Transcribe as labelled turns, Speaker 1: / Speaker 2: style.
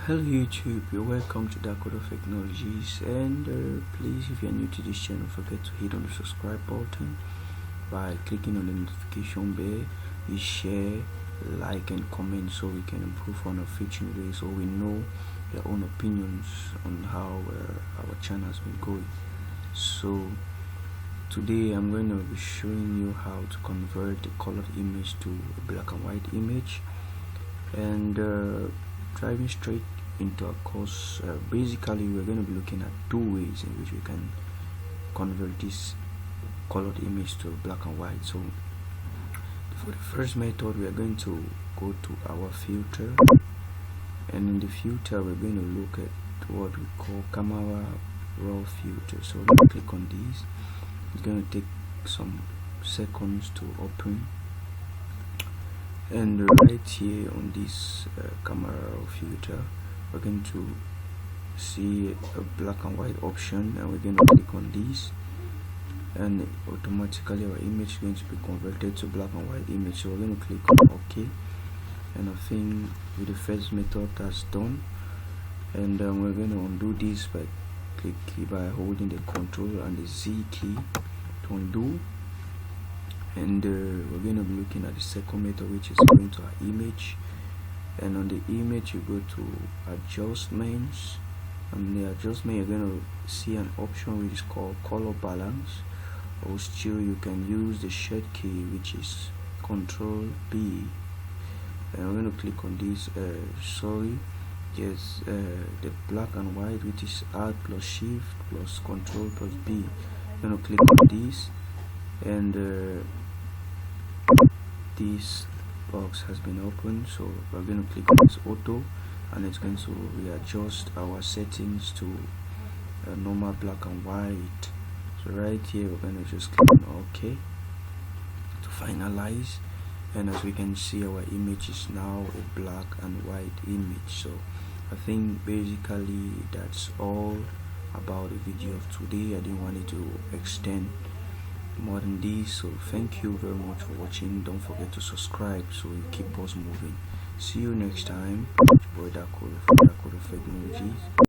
Speaker 1: Hello YouTube, you're welcome to Dakota Technologies, and please, if you're new to this channel, forget to hit on the subscribe button by clicking on the notification bell. You share, like and comment so we can improve on our future videos, so we know your own opinions on how our channel has been going. So today I'm going to be showing you how to convert the colored image to a black and white image, and driving straight into our course. Basically we're going to be looking at two ways in which we can convert this colored image to black and white. So for the first method, we are going to go to our filter, and in the filter we're going to look at what we call camera raw filter. So let's click on this. It's going to take some seconds to open, and right here on this camera raw filter, we're going to see a black and white option, and we're going to click on this, and automatically our image is going to be converted to black and white image. So we're going to click on OK, and I think with the first method that's done, and we're going to undo this by holding the Control and the Z key to undo. And we're going to be looking at the second method, which is going to our image, and on the image you go to adjustments, and the adjustment you're going to see an option which is called color balance, or still you can use the shift key, which is Control B, and we're going to click on this the black and white, which is Alt plus Shift plus Control plus B. I'm going to click on this, and this box has been opened. So we're going to click on this auto, and it's going to readjust our settings to a normal black and white. So right here we're going to just click on OK to finalize, and as we can see, our image is now a black and white image. So I think basically that's all about the video of today. I didn't want it to extend more than this, so thank you very much for watching. Don't forget to subscribe so you keep us moving. See you next time. Boy Dakota from Dakota Technologies.